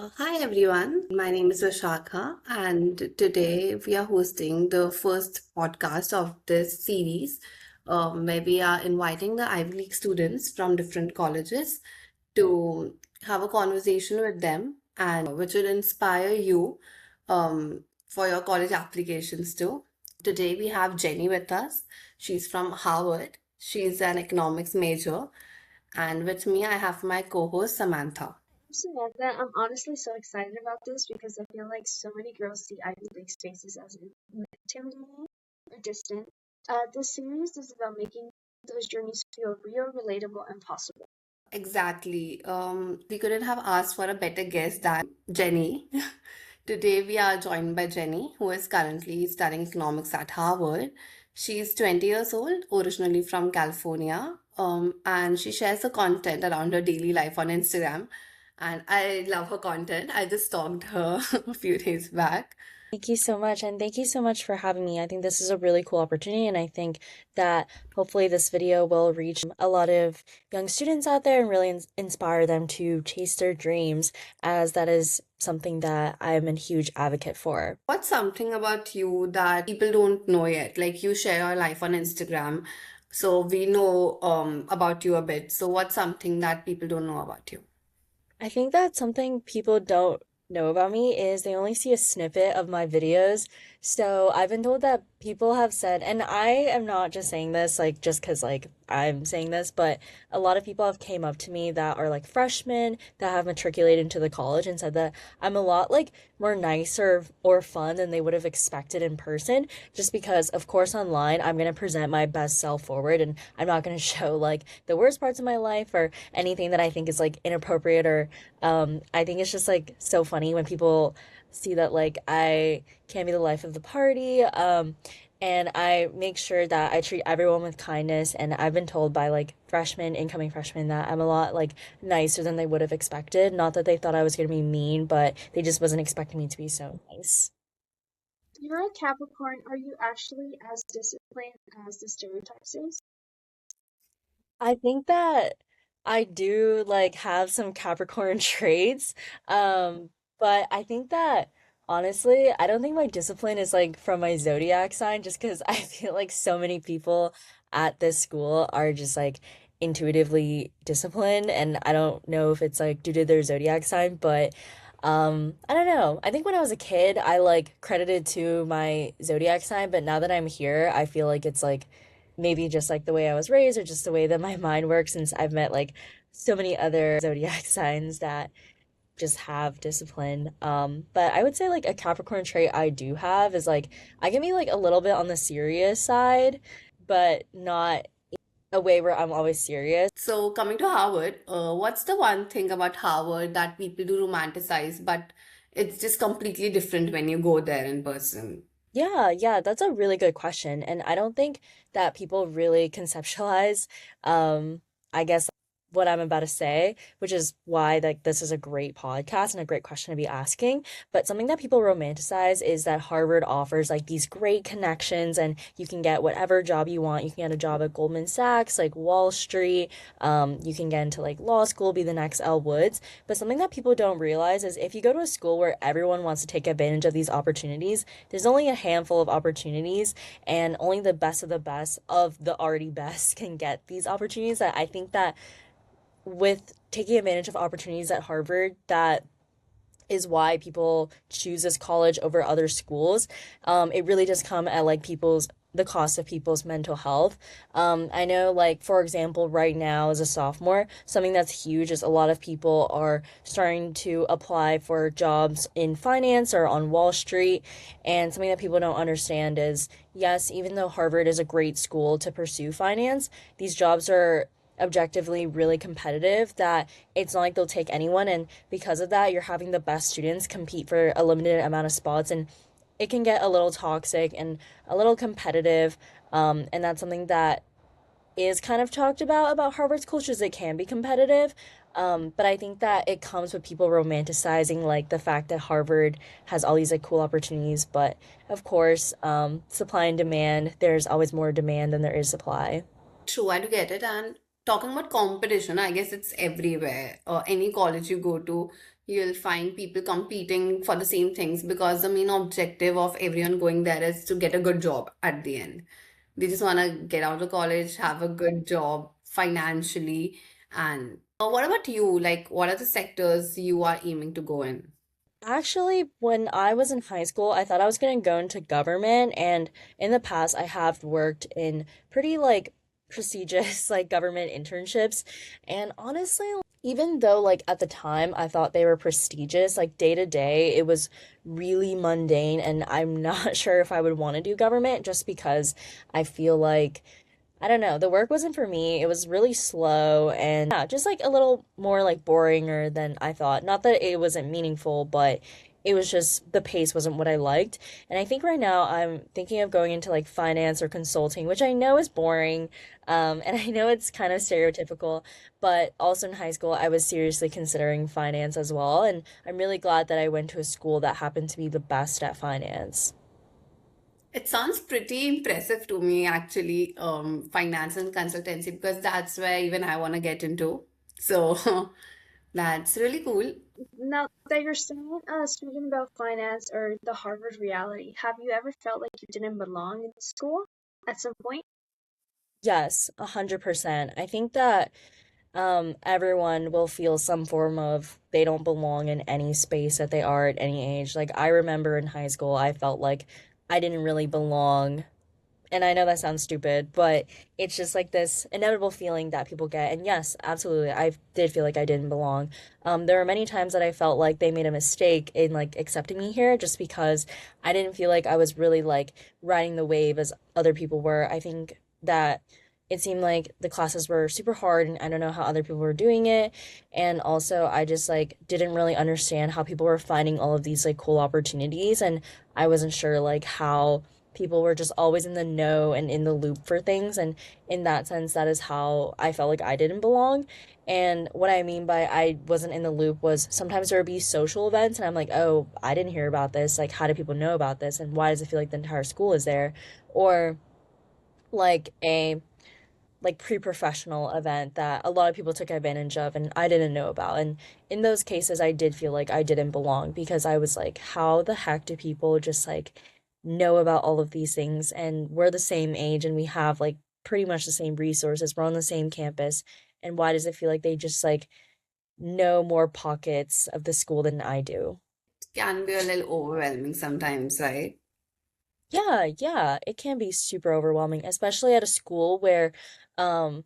Hi everyone, my name is Vishakha, and today we are hosting the first podcast of this series where we are inviting the Ivy League students from different colleges to have a conversation with them and which will inspire you for your college applications too. Today we have Jenny with us. She's from Harvard. She's an economics major, and with me I have my co-host Samantha. Samantha, I'm honestly so excited about this because I feel like so many girls see Ivy League spaces as intimidating or distant. This series is about making those journeys feel real, relatable, and possible. Exactly. We couldn't have asked for a better guest than Jenny. Today we are joined by Jenny, who is currently studying economics at Harvard. She's 20 years old, originally from California, and she shares the content around her daily life on Instagram. And I love her content. I just stalked her a few days back. Thank you so much. And thank you so much for having me. I think this is a really cool opportunity. And I think that hopefully this video will reach a lot of young students out there and really inspire them to chase their dreams, as that is something that I'm a huge advocate for. What's something about you that people don't know yet? Like you share your life on Instagram, so we know about you a bit. So what's something that people don't know about you? I think that something people don't know about me is they only see a snippet of my videos. So I've been told that people have said, and I am not just saying this like just because like I'm saying this, but a lot of people have came up to me that are like freshmen that have matriculated into the college and said that I'm a lot like more nicer or fun than they would have expected in person, just because of course online I'm going to present my best self forward and I'm not going to show like the worst parts of my life or anything that I think is like inappropriate or I think it's just like so funny when people see that like I can be the life of the party. And I make sure that I treat everyone with kindness. And I've been told by like freshmen, incoming freshmen, that I'm a lot like nicer than they would have expected. Not that they thought I was going to be mean, but they just wasn't expecting me to be so nice. You're a Capricorn. Are you actually as disciplined as the stereotype says? I think that I do like have some Capricorn traits. But I think that honestly, I don't think my discipline is like from my zodiac sign just because I feel like so many people at this school are just like intuitively disciplined and I don't know if it's like due to their zodiac sign, but I don't know. I think when I was a kid, I like credited to my zodiac sign, but now that I'm here, I feel like it's like maybe just like the way I was raised or just the way that my mind works since I've met like so many other zodiac signs that just have discipline. But I would say like a Capricorn trait I do have is like I can be like a little bit on the serious side, but not a way where I'm always serious. So coming to Harvard, what's the one thing about Harvard that people do romanticize, but it's just completely different when you go there in person? Yeah, that's a really good question. And I don't think that people really conceptualize, I guess, what I'm about to say, which is why like this is a great podcast and a great question to be asking. But something that people romanticize is that Harvard offers like these great connections and you can get whatever job you want. You can get a job at Goldman Sachs, like Wall Street. You can get into like law school, be the next Elle Woods. But something that people don't realize is if you go to a school where everyone wants to take advantage of these opportunities, there's only a handful of opportunities, and only the best of the best of the already best can get these opportunities. That I think that with taking advantage of opportunities at Harvard, that is why people choose this college over other schools. It really does come at like people's the cost of people's mental health. I know, like, for example, right now as a sophomore, something that's huge is a lot of people are starting to apply for jobs in finance or on Wall Street. And something that people don't understand is yes, even though Harvard is a great school to pursue finance, these jobs are objectively really competitive that it's not like they'll take anyone, and because of that you're having the best students compete for a limited amount of spots, and it can get a little toxic and a little competitive, and that's something that is kind of talked about Harvard's culture is it can be competitive, but I think that it comes with people romanticizing like the fact that Harvard has all these like cool opportunities, but of course, supply and demand, there's always more demand than there is supply. True, I do get it. And talking about competition, I guess it's everywhere. Any college you go to, you'll find people competing for the same things because the main objective of everyone going there is to get a good job at the end. They just want to get out of college, have a good job financially. And what about you? Like, what are the sectors you are aiming to go in? Actually, when I was in high school, I thought I was going to go into government, and in the past, I have worked in pretty like prestigious like government internships. And honestly, even though like at the time I thought they were prestigious, like day to day, it was really mundane, and I'm not sure if I would want to do government just because I feel like I don't know. The work wasn't for me. It was really slow and yeah, just like a little more like boringer than I thought. Not that it wasn't meaningful, but it was just the pace wasn't what I liked. And I think right now I'm thinking of going into like finance or consulting, which I know is boring. And I know it's kind of stereotypical, but also in high school, I was seriously considering finance as well. And I'm really glad that I went to a school that happened to be the best at finance. It sounds pretty impressive to me, actually, finance and consultancy, because that's where even I want to get into. So that's really cool. Now that you're speaking about finance or the Harvard reality, have you ever felt like you didn't belong in school at some point? Yes, 100%. I think that everyone will feel some form of they don't belong in any space that they are at any age. Like I remember in high school, I felt like I didn't really belong. And I know that sounds stupid, but it's just like this inevitable feeling that people get. And yes, absolutely, I did feel like I didn't belong. There were many times that I felt like they made a mistake in like accepting me here just because I didn't feel like I was really like riding the wave as other people were. I think that it seemed like the classes were super hard and I don't know how other people were doing it. And also I just like didn't really understand how people were finding all of these like cool opportunities and I wasn't sure like how people were just always in the know and in the loop for things. And in that sense, that is how I felt like I didn't belong. And what I mean by I wasn't in the loop was sometimes there would be social events, and I'm like, oh, I didn't hear about this. Like, how do people know about this? And why does it feel like the entire school is there? Or like a like pre-professional event that a lot of people took advantage of and I didn't know about. And in those cases I did feel like I didn't belong because I was like, how the heck do people just like know about all of these things and we're the same age and we have like pretty much the same resources. We're on the same campus. And why does it feel like they just like know more pockets of the school than I do? Can be a little overwhelming sometimes, right? Yeah, yeah, it can be super overwhelming, especially at a school where um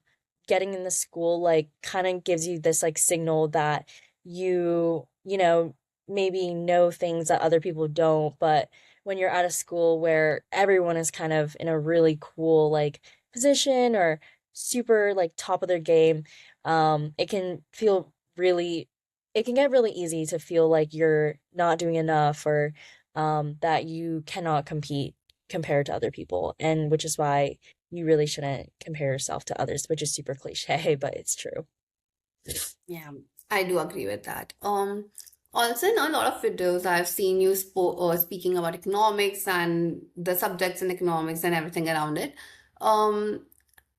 getting in the school like kind of gives you this like signal that you know, maybe know things that other people don't, but when you're at a school where everyone is kind of in a really cool like position or super like top of their game, it can feel really it can get really easy to feel like you're not doing enough or that you cannot compete compared to other people, and which is why you really shouldn't compare yourself to others, which is super cliche, but it's true. Yeah, I do agree with that. Also in a lot of videos, I've seen you speaking about economics and the subjects in economics and everything around it. Um,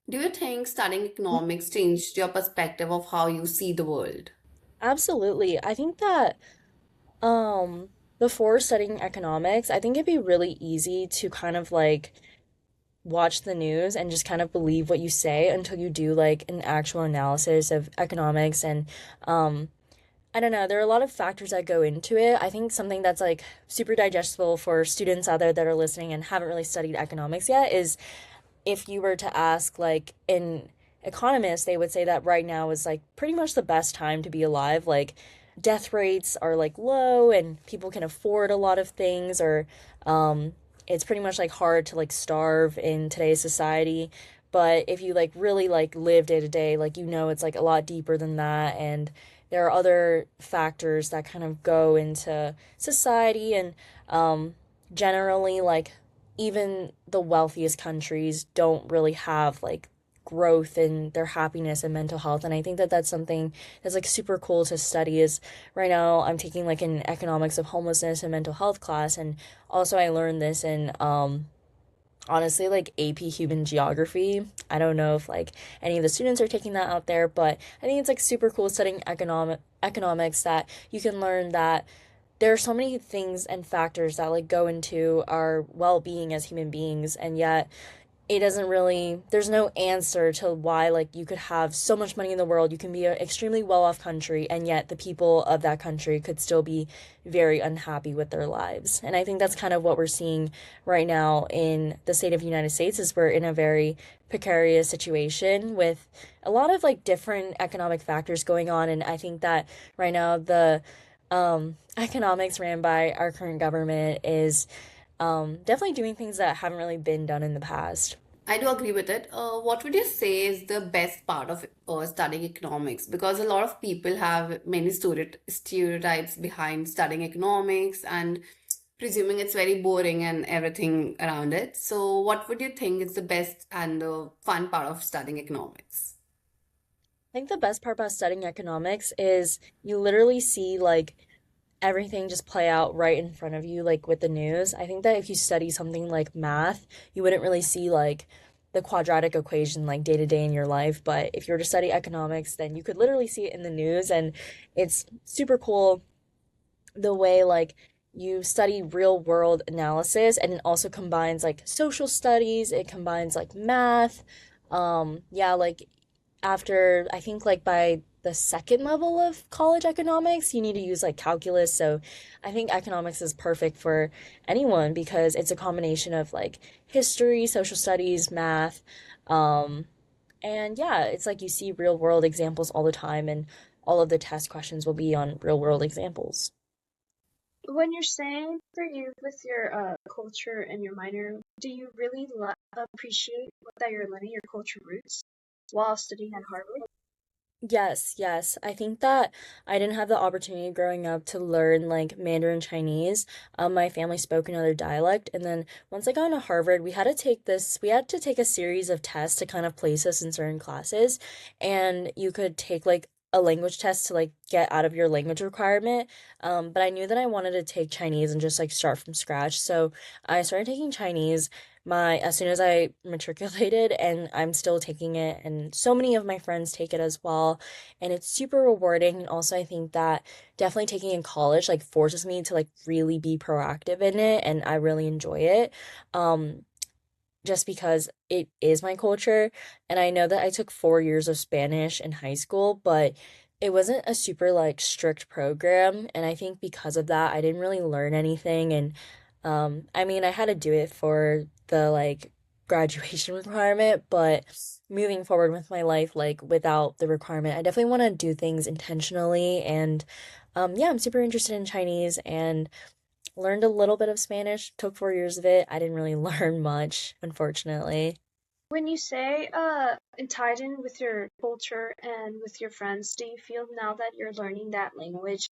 do you think studying economics changed your perspective of how you see the world? Absolutely. I think that before studying economics, I think it'd be really easy to kind of like watch the news and just kind of believe what you say until you do like an actual analysis of economics and um I don't know, there are a lot of factors that go into it. I think something that's like super digestible for students out there that are listening and haven't really studied economics yet is if you were to ask like an economist, they would say that right now is like pretty much the best time to be alive. Like death rates are like low and people can afford a lot of things or it's pretty much like hard to like starve in today's society. But if you like really like live day to day, like you know it's like a lot deeper than that and there are other factors that kind of go into society and generally like even the wealthiest countries don't really have like growth in their happiness and mental health, and I think that that's something that's like super cool to study. Is right now I'm taking like an economics of homelessness and mental health class, and also I learned this in honestly like AP Human Geography. I don't know if like any of the students are taking that out there, but I think it's like super cool studying economics that you can learn that there are so many things and factors that like go into our well-being as human beings, and yet it doesn't really, there's no answer to why like you could have so much money in the world, you can be an extremely well-off country, and yet the people of that country could still be very unhappy with their lives. And I think that's kind of what we're seeing right now in the state of the United States, is we're in a very precarious situation with a lot of like different economic factors going on. And I think that right now the economics ran by our current government is definitely doing things that haven't really been done in the past. I do agree with it. What would you say is the best part of studying economics? Because a lot of people have many stereotypes behind studying economics and presuming it's very boring and everything around it. So, what would you think is the best and the fun part of studying economics? I think the best part about studying economics is you literally see like everything just play out right in front of you, like with the news. I think that if you study something like math, you wouldn't really see like the quadratic equation like day to day in your life. But if you were to study economics, then you could literally see it in the news, and it's super cool the way like you study real world analysis, and it also combines like social studies, it combines like math. Yeah, like after I think like by the second level of college economics, you need to use like calculus. So I think economics is perfect for anyone because it's a combination of like history, social studies, math. Um, and yeah, it's like you see real world examples all the time, and all of the test questions will be on real world examples. When you're saying for you with your culture and your minor, do you really appreciate that you're learning your culture roots while studying at Harvard? Yes, yes. I think that I didn't have the opportunity growing up to learn like Mandarin Chinese. My family spoke another dialect, and then once I got into Harvard, we had to take a series of tests to kind of place us in certain classes, and you could take like a language test to like get out of your language requirement. But I knew that I wanted to take Chinese and just like start from scratch. So I started taking Chinese as soon as I matriculated, and I'm still taking it, and so many of my friends take it as well, and it's super rewarding. And also I think that definitely taking in college like forces me to like really be proactive in it, and I really enjoy it. Um just because it is my culture, and I know that I took 4 years of Spanish in high school, but it wasn't a super like strict program, and I think because of that I didn't really learn anything. And I mean, I had to do it for the like graduation requirement, but moving forward with my life, like without the requirement, I definitely want to do things intentionally. And yeah, I'm super interested in Chinese and learned a little bit of Spanish, took 4 years of it. I didn't really learn much, unfortunately. When you say and tied in with your culture and with your friends, do you feel now that you're learning that language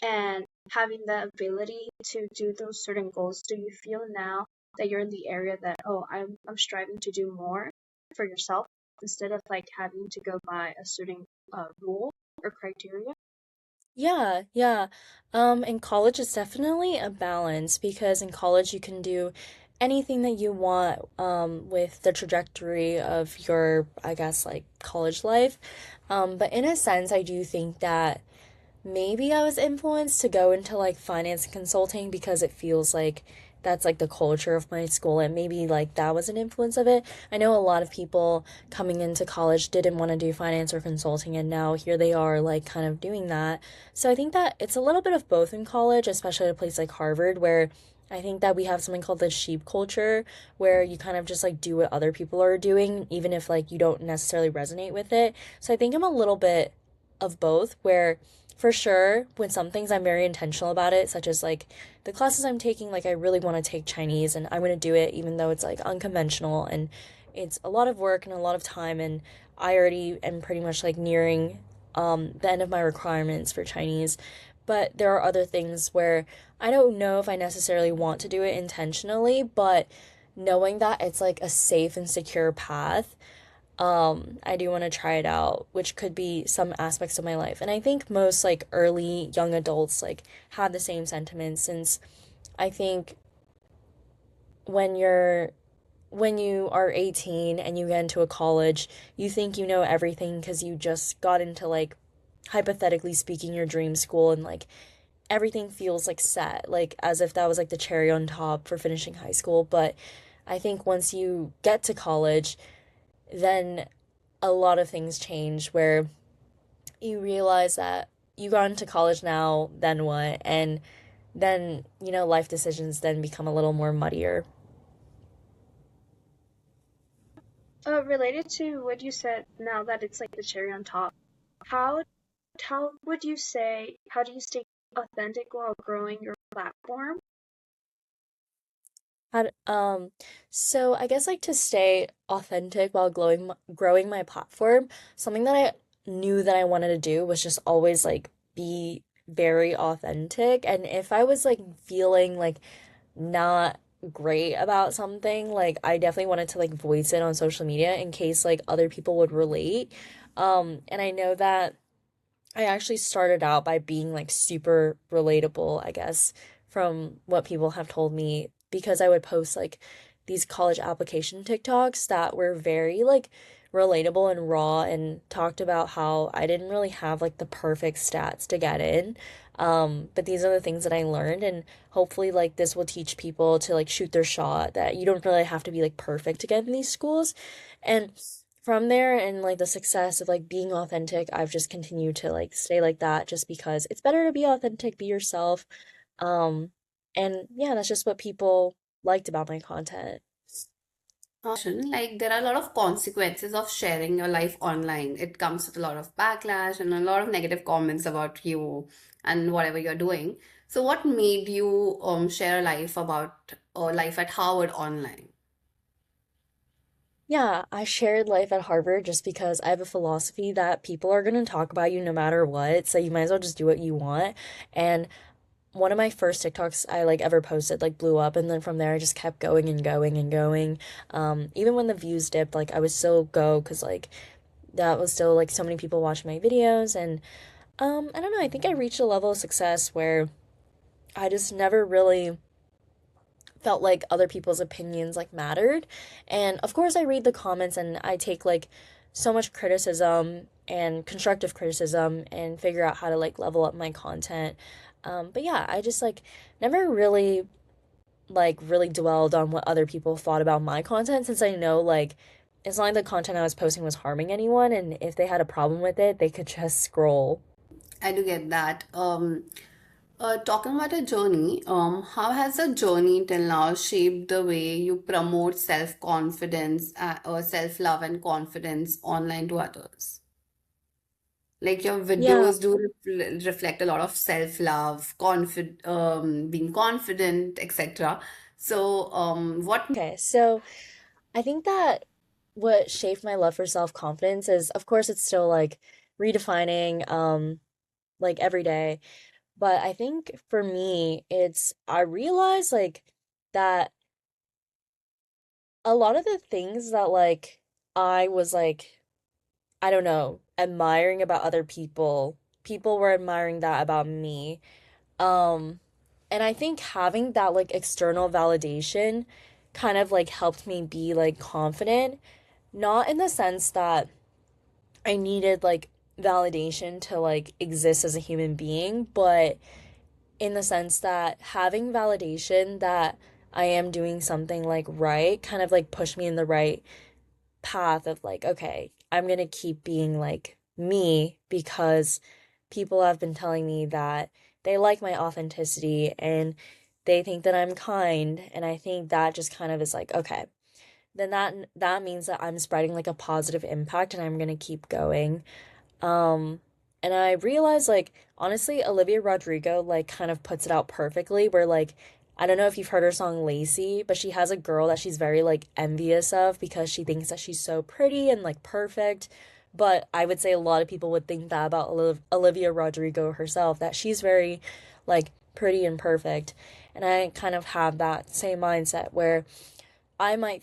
and having the ability to do those certain goals, do you feel now that you're in the area that, oh, I'm striving to do more for yourself instead of like having to go by a certain rule or criteria? Yeah, yeah. In college, it's definitely a balance because in college you can do anything that you want, with the trajectory of your, I guess, like college life. But in a sense, I do think that maybe I was influenced to go into like finance and consulting because it feels like that's like the culture of my school, and maybe like that was an influence of it. I know a lot of people coming into college didn't want to do finance or consulting, and now here they are like kind of doing that. So I think that it's a little bit of both in college, especially at a place like Harvard where I think that we have something called the sheep culture where you kind of just like do what other people are doing even if like you don't necessarily resonate with it. So I think I'm a little bit of both, where for sure with some things I'm very intentional about it, such as like the classes I'm taking, like I really want to take Chinese and I'm going to do it even though it's like unconventional and it's a lot of work and a lot of time, and I already am pretty much like nearing the end of my requirements for Chinese. But there are other things where I don't know if I necessarily want to do it intentionally, but knowing that it's like a safe and secure path, I do want to try it out, which could be some aspects of my life. And I think most like early young adults like have the same sentiments, since I think when you're when you are 18 and you get into a college, you think you know everything because you just got into like, hypothetically speaking, your dream school, and like everything feels like set, like as if that was like the cherry on top for finishing high school. But I think once you get to college, then a lot of things change where you realize that you got into college now, then what? And then, life decisions then become a little more muddier. Related to what you said, now that it's like the cherry on top, how how do you stay authentic while growing your platform? How so I guess like to stay authentic while growing my platform, something that I knew that I wanted to do was just always like be very authentic. And if I was like feeling like not great about something, like I definitely wanted to like voice it on social media in case like other people would relate. And I know that I actually started out by being like super relatable, I guess, from what people have told me, because I would post like these college application TikToks that were very like relatable and raw and talked about how I didn't really have like the perfect stats to get in. But these are the things that I learned, and hopefully like this will teach people to like shoot their shot, that you don't really have to be like perfect to get in these schools. And from there and like the success of like being authentic, I've just continued to like stay like that just because it's better to be authentic, be yourself. Um, and yeah, that's just what people liked about my content. Like there are a lot of consequences of sharing your life online. It comes with a lot of backlash and a lot of negative comments about you and whatever you're doing. So what made you share a life about life at Harvard online? Yeah, I shared life at Harvard just because I have a philosophy that people are going to talk about you no matter what, so you might as well just do what you want. And one of my first TikToks I like ever posted like blew up, and then from there I just kept going and going and going. Even when the views dipped, like I was still go because like that was still like so many people watching my videos. And I don't know, I think I reached a level of success where I just never really felt like other people's opinions like mattered. And of course I read the comments and I take like so much criticism and constructive criticism and figure out how to like level up my content. But yeah, I just like never really dwelled on what other people thought about my content, since I know like it's not like the content I was posting was harming anyone, and if they had a problem with it, they could just scroll. I do get that. Talking about a journey, how has the journey till now shaped the way you promote self-confidence or self-love and confidence online to others? Like your Yeah. videos do reflect a lot of self-love, being confident, etc. So, what Okay, so I think that what shaped my love for self-confidence is, of course, it's still like redefining, like every day. But I think for me, I realize like that a lot of the things that like I was like, I don't know, admiring about other people, people were admiring that about me. Um, and I think having that like external validation kind of like helped me be like confident, not in the sense that I needed like validation to like exist as a human being, but in the sense that having validation that I am doing something like right kind of like pushed me in the right path of like, okay, I'm gonna keep being like me because people have been telling me that they like my authenticity and they think that I'm kind. And I think that just kind of is like, okay, then that means that I'm spreading like a positive impact and I'm gonna keep going. Um, and I realized like honestly, Olivia Rodrigo like kind of puts it out perfectly where like I don't know if you've heard her song Lazy, but she has a girl that she's very like envious of because she thinks that she's so pretty and like perfect. But I would say a lot of people would think that about Olivia Rodrigo herself, that she's very like pretty and perfect. And I kind of have that same mindset where I might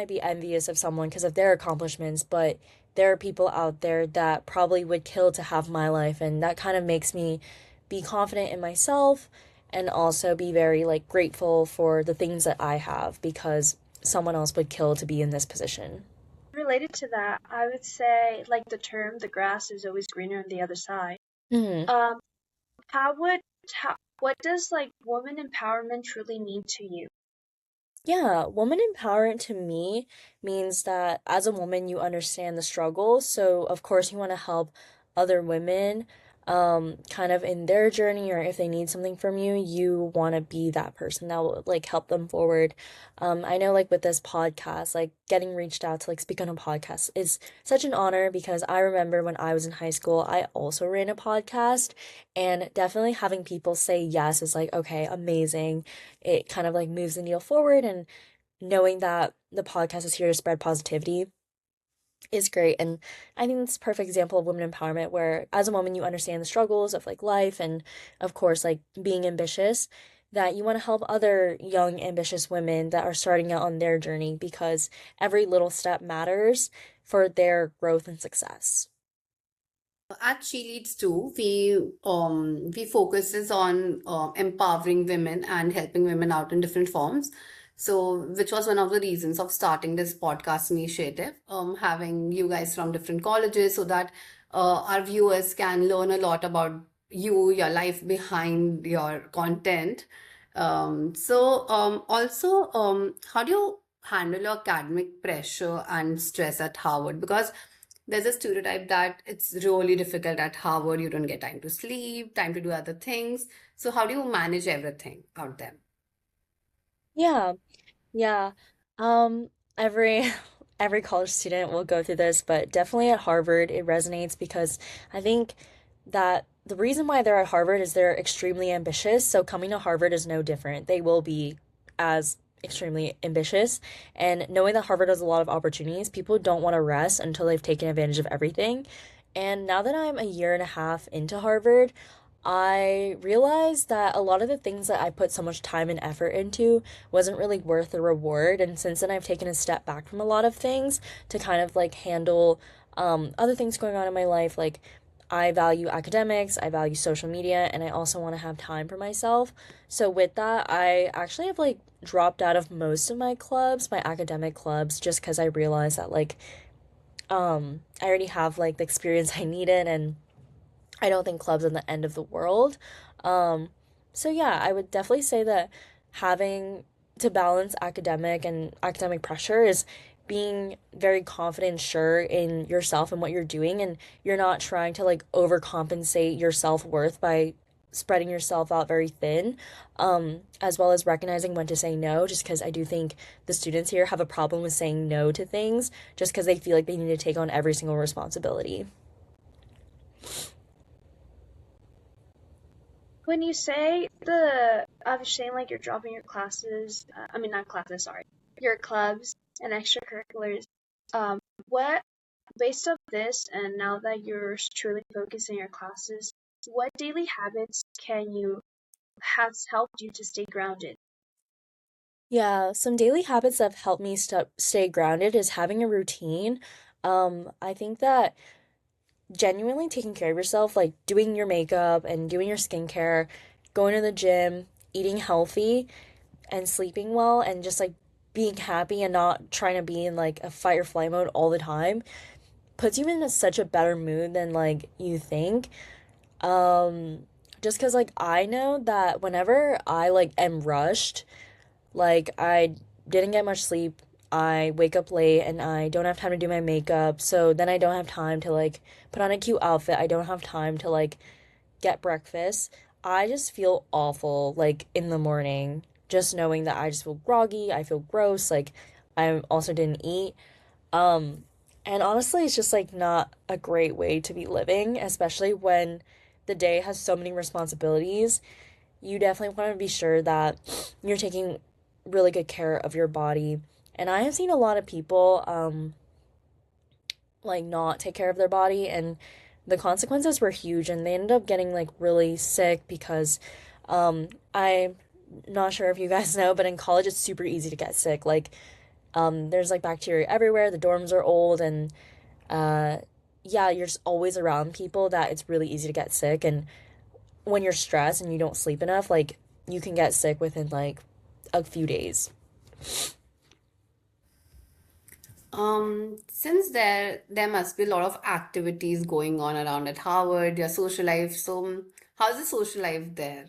be envious of someone because of their accomplishments, but there are people out there that probably would kill to have my life, and that kind of makes me be confident in myself and also be very like grateful for the things that I have, because someone else would kill to be in this position. Related to that, I would say like the term "the grass is always greener on the other side." Hmm. Um, how would how what does like woman empowerment truly mean to you? Yeah, woman empowerment to me means that as a woman, you understand the struggle. So, of course, you want to help other women, kind of in their journey, or if they need something from you, you want to be that person that will like help them forward. I know like with this podcast, like getting reached out to like speak on a podcast is such an honor because I remember when I was in high school, I also ran a podcast, and definitely having people say yes is like, okay, amazing. It kind of like moves the needle forward, and knowing that the podcast is here to spread positivity is great. And I think it's a perfect example of women empowerment where as a woman you understand the struggles of like life and of course like being ambitious, that you want to help other young ambitious women that are starting out on their journey because every little step matters for their growth and success. At She Leads too, we focuses on empowering women and helping women out in different forms. So, which was one of the reasons of starting this podcast initiative, having you guys from different colleges so that our viewers can learn a lot about you, your life behind your content. How do you handle your academic pressure and stress at Harvard? Because there's a stereotype that it's really difficult at Harvard. You don't get time to sleep, time to do other things. So how do you manage everything out there? Yeah. Yeah. Um, every every college student will go through this, but definitely at Harvard it resonates because I think that the reason why they're at Harvard is they're extremely ambitious. So coming to Harvard is no different. They will be as extremely ambitious. And knowing that Harvard has a lot of opportunities, people don't want to rest until they've taken advantage of everything. And now that I'm a year and a half into Harvard, I realized that a lot of the things that I put so much time and effort into wasn't really worth the reward. And since then, I've taken a step back from a lot of things to kind of like handle other things going on in my life. Like, I value academics, I value social media, and I also want to have time for myself. So, with that, I actually have like dropped out of most of my clubs, my academic clubs, just because I realized that like I already have like the experience I needed, and I don't think clubs are the end of the world. Um, so yeah, I would definitely say that having to balance academic pressure is being very confident and sure in yourself and what you're doing, and you're not trying to like overcompensate your self-worth by spreading yourself out very thin, as well as recognizing when to say no, just because I do think the students here have a problem with saying no to things just because they feel like they need to take on every single responsibility. When you say the I was saying like you're dropping your classes, I mean not classes, sorry, your clubs and extracurriculars. Um, what based off this and now that you're truly focusing your classes, what daily habits can you has helped you to stay grounded? Yeah, some daily habits that have helped me stay grounded is having a routine. I think that genuinely taking care of yourself, like doing your makeup and doing your skincare, going to the gym, eating healthy, and sleeping well, and just like being happy and not trying to be in like a fight or flight mode all the time puts you in such a better mood than like you think. Um, just because like I know that whenever I like am rushed, like, I didn't get much sleep. I wake up late and I don't have time to do my makeup. So then I don't have time to like put on a cute outfit. I don't have time to like get breakfast. I just feel awful like in the morning, just knowing that I just feel groggy, I feel gross, like I also didn't eat. Um and honestly, it's just like not a great way to be living, especially when the day has so many responsibilities. You definitely want to be sure that you're taking really good care of your body. And I have seen a lot of people like not take care of their body, and the consequences were huge, and they ended up getting like really sick because I'm not sure if you guys know, but in college it's super easy to get sick. Like there's like bacteria everywhere, the dorms are old, and uh yeah, you're just always around people that it's really easy to get sick. And when you're stressed and you don't sleep enough, like you can get sick within like a few days. Since there must be a lot of activities going on around at Harvard, your social life. So, how's the social life there?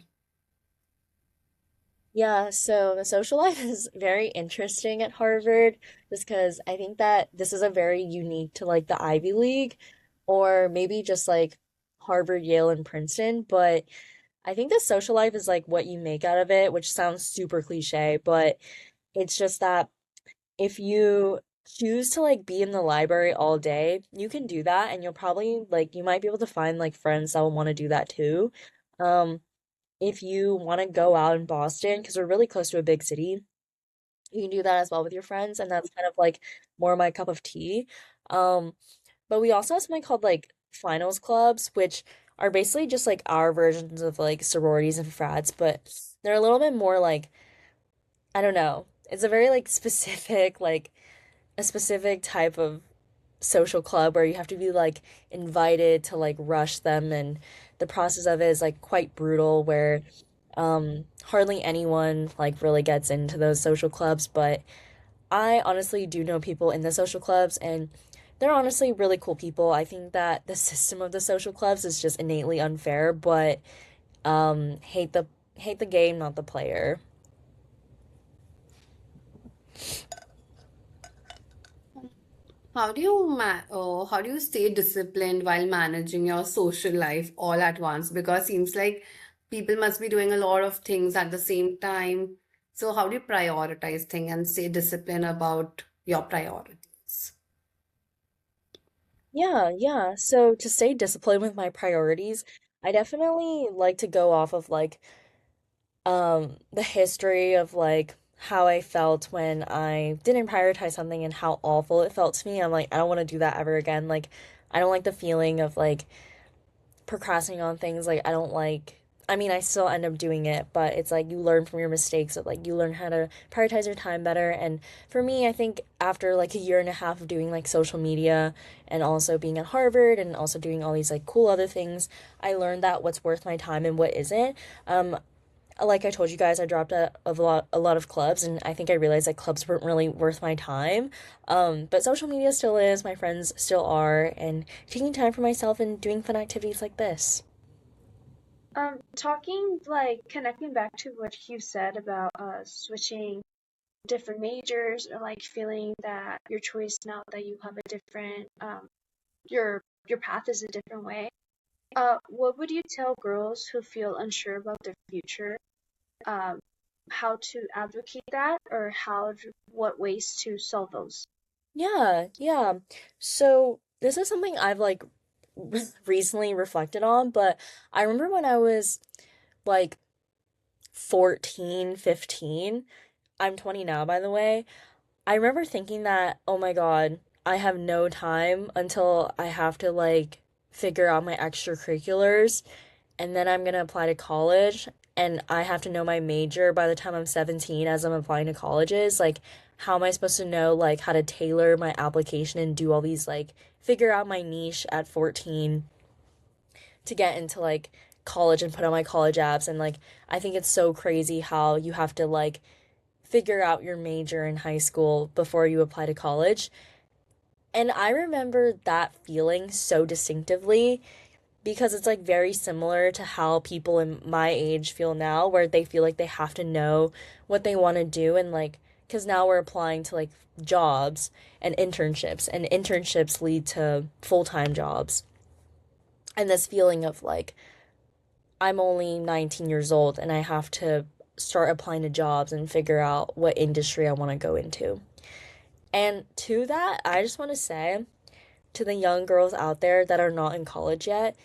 Yeah, so the social life is very interesting at Harvard just because I think that this is a very unique to like the Ivy League or maybe just like Harvard, Yale, and Princeton. But I think the social life is like what you make out of it, which sounds super cliche, but it's just that if you choose to like be in the library all day, you can do that and you'll probably like you might be able to find like friends that will want to do that too. Um, if you want to go out in Boston, because we're really close to a big city, you can do that as well with your friends, and that's kind of like more my cup of tea. Um, but we also have something called like finals clubs, which are basically just like our versions of like sororities and frats, but they're a little bit more like, I don't know. It's a very like specific, like a specific type of social club where you have to be like invited to like rush them, and the process of it is like quite brutal where hardly anyone like really gets into those social clubs, but I honestly do know people in the social clubs and they're honestly really cool people. I think that the system of the social clubs is just innately unfair, but hate the game, not the player. How do you stay disciplined while managing your social life all at once? Because seems like people must be doing a lot of things at the same time. So how do you prioritize things and stay disciplined about your priorities? Yeah, yeah. So to stay disciplined with my priorities, I definitely like to go off of like the history of like how I felt when I didn't prioritize something and how awful it felt to me. I'm like, I don't want to do that ever again. Like, I don't like the feeling of like procrastinating on things. Like, I don't like, I mean, I still end up doing it, but it's like you learn from your mistakes of like you learn how to prioritize your time better. And for me, I think after like a year and a half of doing like social media and also being at Harvard and also doing all these like cool other things, I learned that what's worth my time and what isn't. Like I told you guys, I dropped a lot of clubs, and I think I realized that clubs weren't really worth my time. But social media still is, my friends still are, and taking time for myself and doing fun activities like this. Talking like connecting back to what you said about switching different majors or like feeling that your choice now that you have a different your your path is a different way. What would you tell girls who feel unsure about their future? Um, how to advocate that or what ways to solve those? Yeah, yeah. So this is something I've like recently reflected on, but I remember when I was like 14, 15. I'm 20 now, by the way. I remember thinking that, oh my God, I have no time until I have to like figure out my extracurriculars and then I'm gonna apply to college and I have to know my major by the time I'm 17 as I'm applying to colleges. Like, how am I supposed to know like how to tailor my application and do all these like figure out my niche at 14 to get into like college and put on my college apps and like I think it's so crazy how you have to like figure out your major in high school before you apply to college. And I remember that feeling so distinctively because it's like very similar to how people in my age feel now, where they feel like they have to know what they want to do. And like, because now we're applying to like jobs and internships lead to full time jobs. And this feeling of like, I'm only 19 years old and I have to start applying to jobs and figure out what industry I want to go into. And to that, I just want to say to the young girls out there that are not in college yet,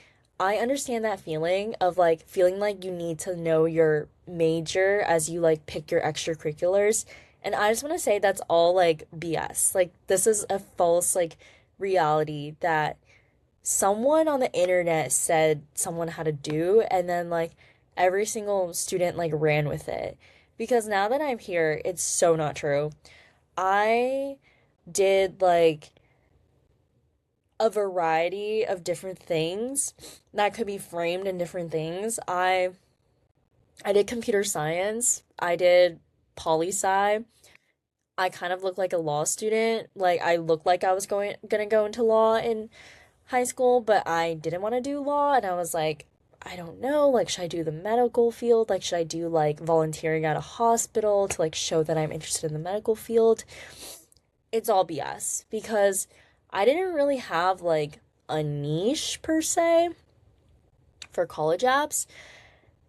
I understand that feeling of like feeling like you need to know your major as you like pick your extracurriculars. And I just want to say that's all like BS. Like, this is a false like reality that someone on the internet said someone had to do, and then like every single student like ran with it. Because now that I'm here, it's so not true. I did like a variety of different things that could be framed in different things. I did computer science, I did poli sci, I kind of look like a law student. Like I looked like I was gonna go into law in high school, but I didn't want to do law, and I was like, I don't know, like should I do the medical field? Like should I do like volunteering at a hospital to like show that I'm interested in the medical field? It's all BS because I didn't really have like a niche per se for college apps,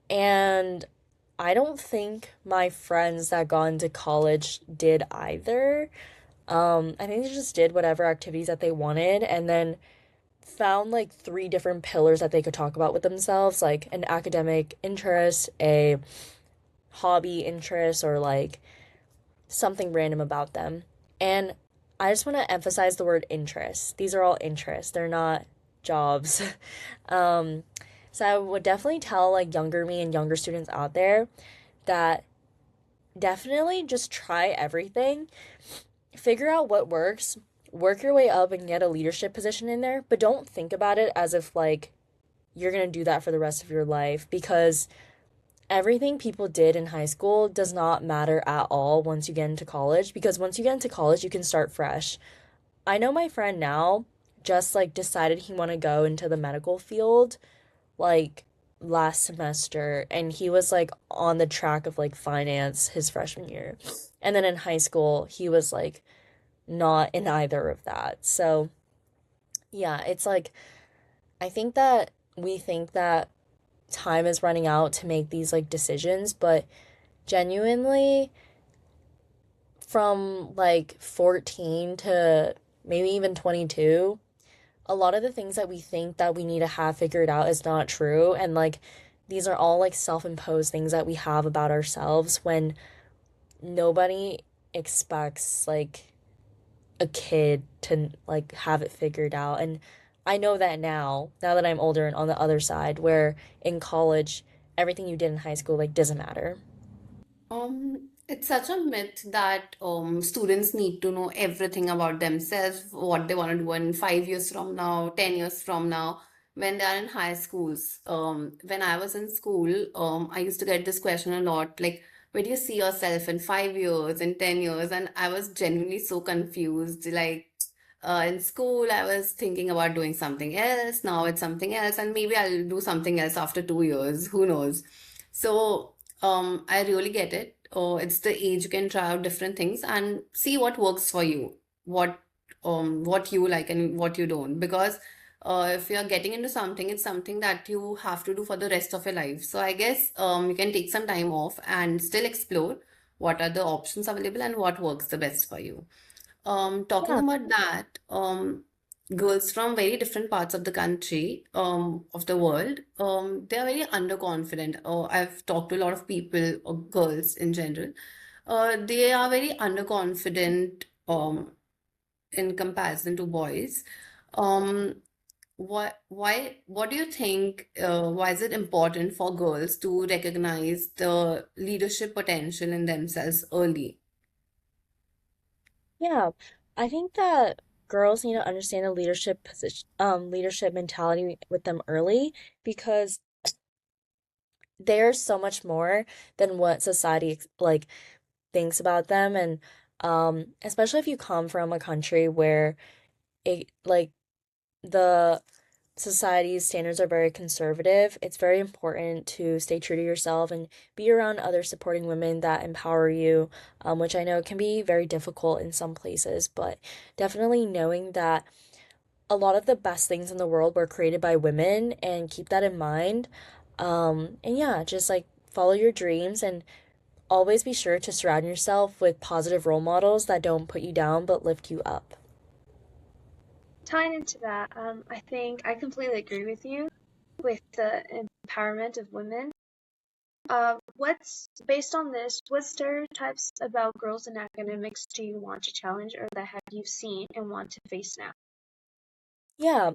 and I don't think my friends that got into college did either. I think they just did whatever activities that they wanted and then found like three different pillars that they could talk about with themselves, like an academic interest, a hobby interest, or like something random about them. And I just want to emphasize the word interest. These are all interests, they're not jobs. um, so I would definitely tell like younger me and younger students out there that definitely just try everything, figure out what works, work your way up and get a leadership position in there, but don't think about it as if like you're going to do that for the rest of your life because everything people did in high school does not matter at all once you get into college because once you get into college you can start fresh. I know my friend now just like decided he want to go into the medical field like last semester and he was like on the track of like finance his freshman year. And then in high school he was like not in either of that. So, yeah, it's like I think that we think that time is running out to make these like decisions, but genuinely from like 14 to maybe even 22, a lot of the things that we think that we need to have figured out is not true. And like these are all like self-imposed things that we have about ourselves when nobody expects like a kid to like have it figured out. And I know that now that I'm older and on the other side, where in college, everything you did in high school like doesn't matter. It's such a myth that students need to know everything about themselves, what they want to do in 5 years from now, 10 years from now, when they are in high schools. When I was in school, I used to get this question a lot, like, where do you see yourself in 5 years, in 10 years? And I was genuinely so confused. Like, in school, I was thinking about doing something else. Now it's something else, and maybe I'll do something else after 2 years. Who knows? So, I really get it. Oh, it's the age you can try out different things and see what works for you, what what you like and what you don't. Because if you're getting into something, it's something that you have to do for the rest of your life. So I guess you can take some time off and still explore what are the options available and what works the best for you. Talking Yeah. about that, girls from very different parts of the country, of the world, they are very underconfident. I've talked to a lot of people, or girls in general. They are very underconfident, in comparison to boys. Um, what do you think, why is it important for girls to recognize the leadership potential in themselves early? Yeah. I think that girls need to understand the leadership position, leadership mentality with them early because there's so much more than what society like thinks about them. And especially if you come from a country where it like the society's standards are very conservative, it's very important to stay true to yourself and be around other supporting women that empower you, which I know can be very difficult in some places, but definitely knowing that a lot of the best things in the world were created by women and keep that in mind. And yeah, just like follow your dreams and always be sure to surround yourself with positive role models that don't put you down but lift you up. Tying into that, I think I completely agree with you with the empowerment of women. What's based on this, what stereotypes about girls in academics do you want to challenge or that have you seen and want to face now? Yeah,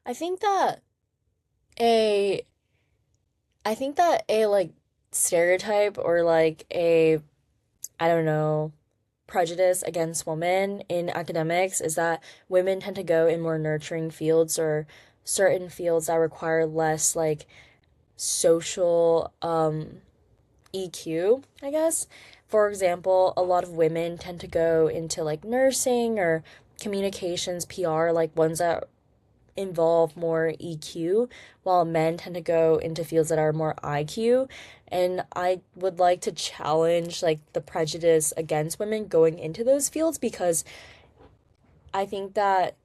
I think that a I think that a like stereotype or like a I don't know, prejudice against women in academics is that women tend to go in more nurturing fields or certain fields that require less like social EQ, I guess. For example, a lot of women tend to go into like nursing or communications, PR, like ones that involve more EQ, while men tend to go into fields that are more IQ. And I would like to challenge like the prejudice against women going into those fields because I think that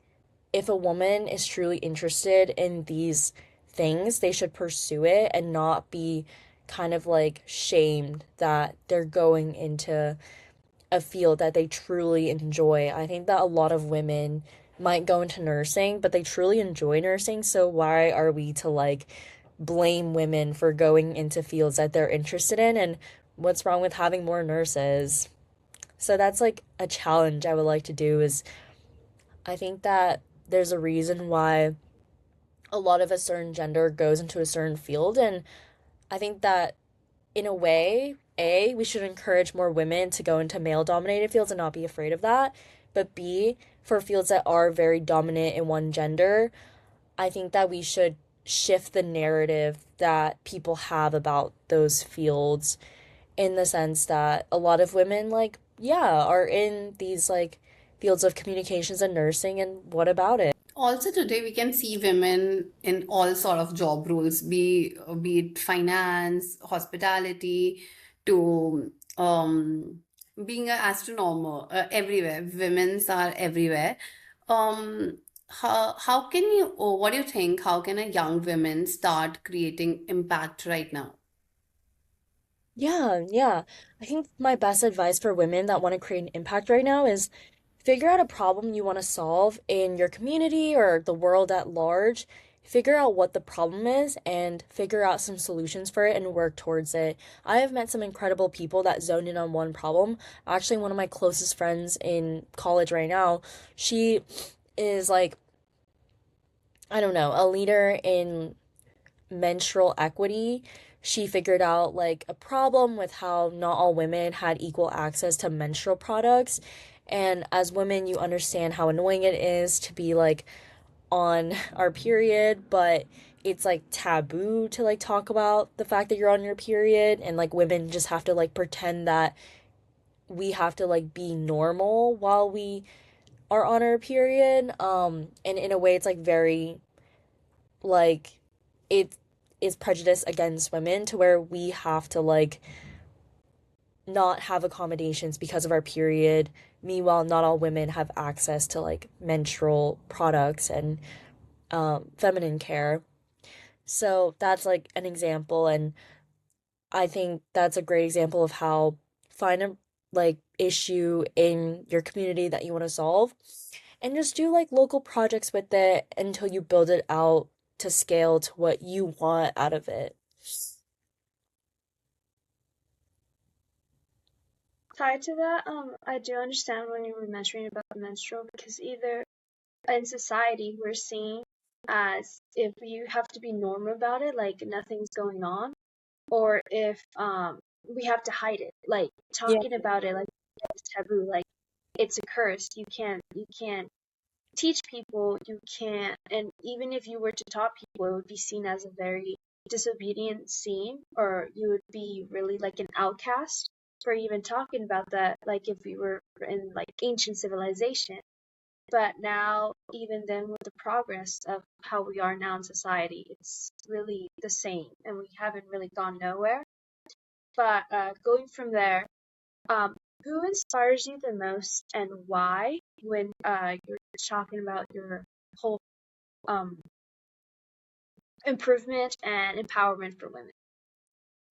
if a woman is truly interested in these things, they should pursue it and not be kind of like shamed that they're going into a field that they truly enjoy. I think that a lot of women might go into nursing, but they truly enjoy nursing. So why are we to like blame women for going into fields that they're interested in? And what's wrong with having more nurses? So that's like a challenge I would like to do is I think that there's a reason why a lot of a certain gender goes into a certain field. And I think that in a way, A, we should encourage more women to go into male dominated fields and not be afraid of that. But B, for fields that are very dominant in one gender, I think that we should shift the narrative that people have about those fields in the sense that a lot of women, like, yeah, are in these like fields of communications and nursing, and what about it? Also, today we can see women in all sort of job roles, be it finance, hospitality, to being an astronomer. Everywhere, women's are everywhere. How can you, or what do you think? How can a young woman start creating impact right now? Yeah, yeah. I think my best advice for women that want to create an impact right now is figure out a problem you want to solve in your community or the world at large. Figure out what the problem is and figure out some solutions for it and work towards it. I have met some incredible people that zoned in on one problem. Actually, one of my closest friends in college right now, she is like, I don't know, a leader in menstrual equity. She figured out like a problem with how not all women had equal access to menstrual products. And as women, you understand how annoying it is to be like on our period, but it's like taboo to like talk about the fact that you're on your period. And like women just have to like pretend that we have to like be normal while we are on our period. And in a way, it's like very like it is prejudice against women to where we have to like not have accommodations because of our period. Meanwhile, not all women have access to like menstrual products and feminine care. So that's like an example, and I think that's a great example of how find a like issue in your community that you want to solve and just do like local projects with it until you build it out to scale to what you want out of it. Tied to that, I do understand when you were mentioning about menstrual because either in society we're seen as if you have to be normal about it, like nothing's going on, or if we have to hide it, like Yeah. talking about it like it's taboo, like it's a curse. You can't teach people, you can't, and even if you were to taught people, it would be seen as a very disobedient scene, or you would be really like an outcast for even talking about that, like if we were in like ancient civilization. But now, even then, with the progress of how we are now in society, it's really the same, and we haven't really gone nowhere. But going from there, um, who inspires you the most and why when you're talking about your whole um, improvement and empowerment for women?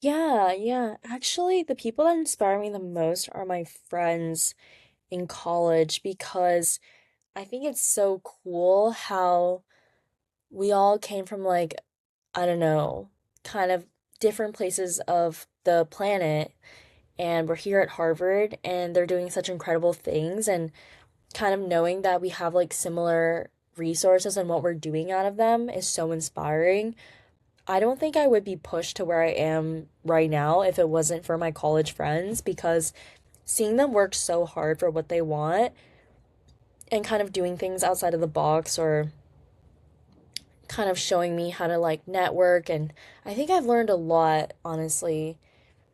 Yeah, yeah. Actually, the people that inspire me the most are my friends in college because I think it's so cool how we all came from like, I don't know, kind of different places of the planet, and we're here at Harvard and they're doing such incredible things, and kind of knowing that we have like similar resources and what we're doing out of them is so inspiring. I don't think I would be pushed to where I am right now if it wasn't for my college friends because seeing them work so hard for what they want and kind of doing things outside of the box or kind of showing me how to like network, and I think I've learned a lot honestly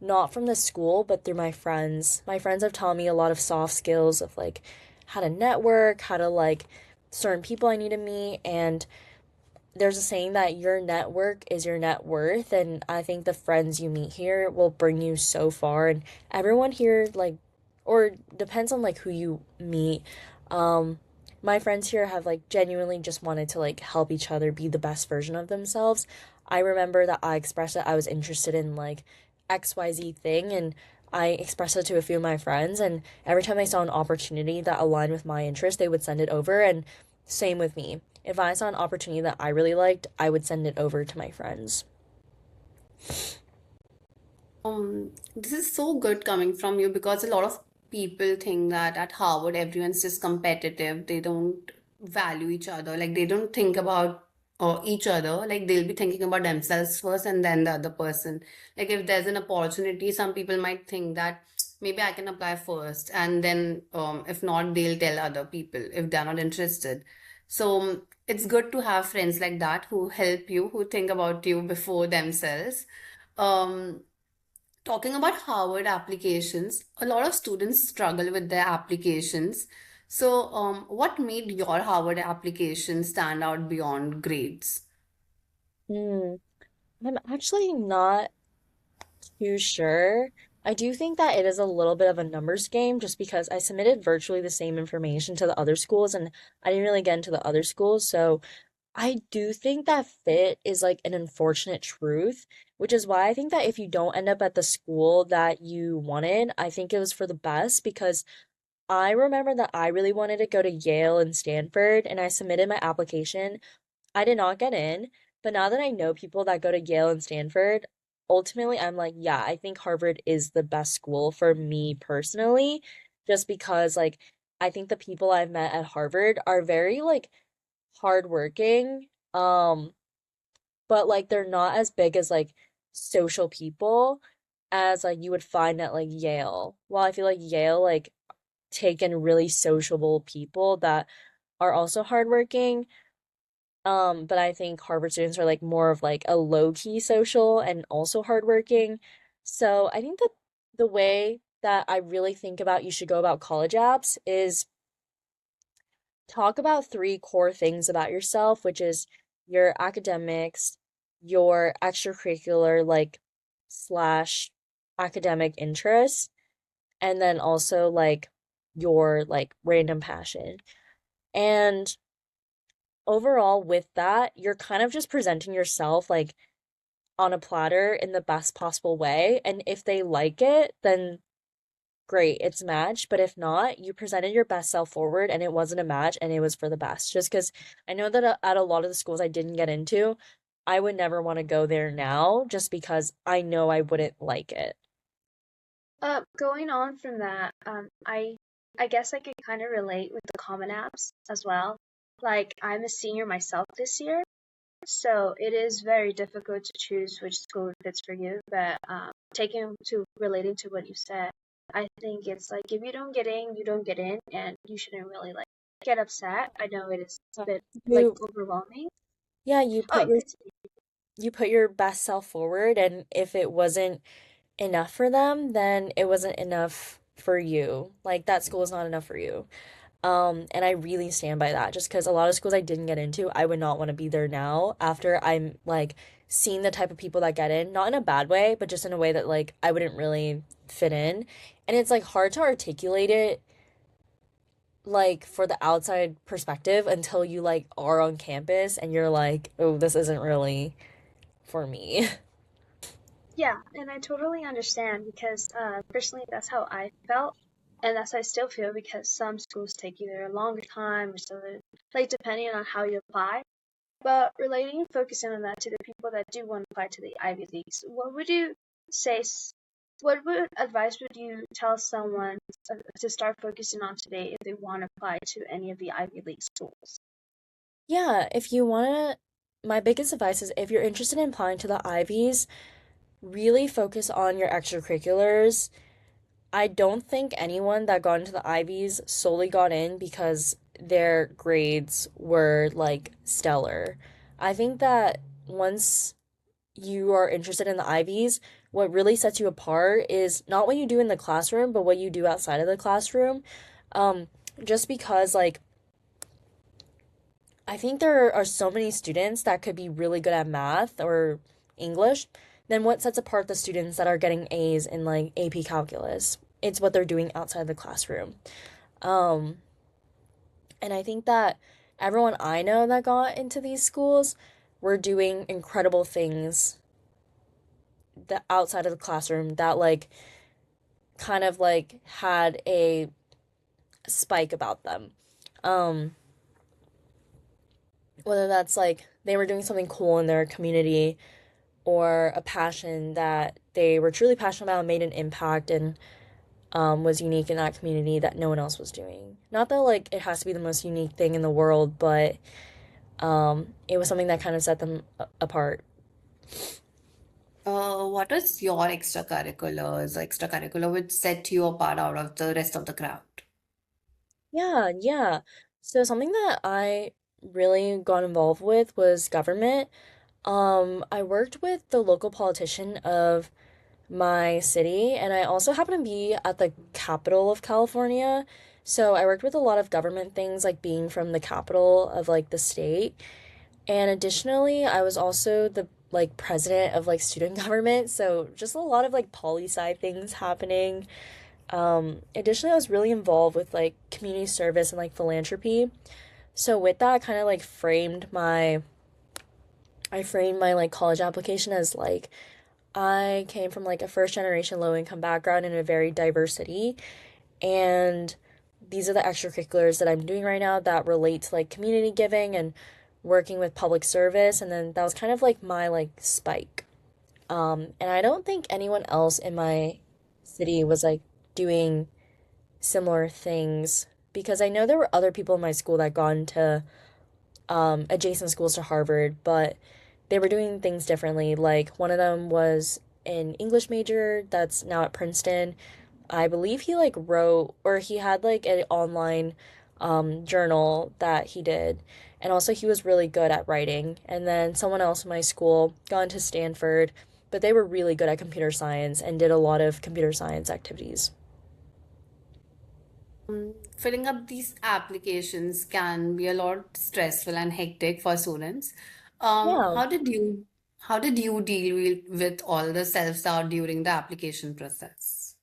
not from the school, but through my friends. My friends have taught me a lot of soft skills of like how to network, how to like certain people I need to meet, and there's a saying that your network is your net worth, and I think the friends you meet here will bring you so far. And everyone here, like, or depends on like who you meet. Um, my friends here have like genuinely just wanted to like help each other be the best version of themselves. I remember that I expressed that I was interested in like XYZ thing, and I expressed it to a few of my friends, and every time they saw an opportunity that aligned with my interest, they would send it over, and same with me. If I saw an opportunity that I really liked, I would send it over to my friends. This is so good coming from you because a lot of people think that at Harvard everyone's just competitive. They don't value each other. Like they don't think about each other. Like they'll be thinking about themselves first and then the other person. Like if there's an opportunity, some people might think that maybe I can apply first, and then if not, they'll tell other people if they're not interested. So it's good to have friends like that who help you, who think about you before themselves. Um, Talking about Harvard applications, a lot of students struggle with their applications. So, what made your Harvard application stand out beyond grades? Hmm. I'm actually not too sure. I do think that it is a little bit of a numbers game just because I submitted virtually the same information to the other schools and I didn't really get into the other schools. So I do think that fit is like an unfortunate truth, which is why I think that if you don't end up at the school that you wanted, I think it was for the best because I remember that I really wanted to go to Yale and Stanford and I submitted my application. I did not get in, but now that I know people that go to Yale and Stanford, ultimately I'm like, yeah, I think Harvard is the best school for me personally, just because like I think the people I've met at Harvard are very like hardworking, but like they're not as big as like social people as like you would find at like Yale. While I feel like Yale like take in really sociable people that are also hardworking. But I think Harvard students are like more of like a low-key social and also hardworking. So I think that the way that I really think about you should go about college apps is talk about three core things about yourself, which is your academics, your extracurricular like slash academic interests, and then also like your like random passion. And overall with that, you're kind of just presenting yourself like on a platter in the best possible way. And if they like it, then great, it's a match. But if not, you presented your best self forward and it wasn't a match and it was for the best. Just because I know that at a lot of the schools I didn't get into, I would never want to go there now just because I know I wouldn't like it. Going on from that, I guess I could kind of relate with the Common Apps as well. Like I'm a senior myself this year, so it is very difficult to choose which school fits for you. But taking to relating to what you said, I think it's like if you don't get in, you don't get in, and you shouldn't really like get upset. I know it is a bit like You, overwhelming. yeah, Oh, continue. you put your best self forward, and if it wasn't enough for them, then it wasn't enough for you. Like that school is not enough for you. And I really stand by that just because a lot of schools I didn't get into, I would not want to be there now after I'm like seeing the type of people that get in, not in a bad way, but just in a way that like I wouldn't really fit in. And it's like hard to articulate it like for the outside perspective until you like are on campus and you're like, oh, this isn't really for me. Yeah, and I totally understand because personally that's how I felt and that's how I still feel because some schools take either a longer time or so like depending on how you apply. But relating and focusing on that to the people that do want to apply to the Ivy Leagues, what would you say what would advice would you tell someone to start focusing on today if they want to apply to any of the Ivy League schools? Yeah, if you want to, my biggest advice is if you're interested in applying to the Ivies, really focus on your extracurriculars. I don't think anyone that got into the Ivies solely got in because their grades were like stellar. I think that once you are interested in the Ivies, what really sets you apart is not what you do in the classroom, but what you do outside of the classroom. Um, just because, like, I think there are so many students that could be really good at math or English. Then what sets apart the students that are getting A's in like AP Calculus? It's what they're doing outside the classroom. Um, and I think that everyone I know that got into these schools were doing incredible things that outside of the classroom that like kind of like had a spike about them. Um, whether that's like they were doing something cool in their community or a passion that they were truly passionate about and made an impact and was unique in that community that no one else was doing. Not that like it has to be the most unique thing in the world, but it was something that kind of set them apart. What is your extracurricular which set you apart out of the rest of the crowd? Yeah, yeah. So something that I really got involved with was government. I worked with the local politician of my city, and I also happen to be at the capital of California. So I worked with a lot of government things, like being from the capital of like the state. And additionally, I was also the like president of like student government, so just a lot of like poli sci things happening. Additionally, I was really involved with like community service and like philanthropy. So with that, I kind of like I framed my like college application as like I came from like a first generation low income background in a very diverse city, and these are the extracurriculars that I'm doing right now that relate to like community giving and working with public service, and then that was kind of like my like spike. And I don't think anyone else in my city was like doing similar things because I know there were other people in my school that got into adjacent schools to Harvard, but they were doing things differently. Like one of them was an English major that's now at Princeton. I believe he like wrote or he had like an online journal that he did. And also he was really good at writing. And then someone else in my school got into Stanford, but they were really good at computer science and did a lot of computer science activities. Filling up these applications can be a lot stressful and hectic for students. Yeah. How did you deal with all the self-doubt during the application process?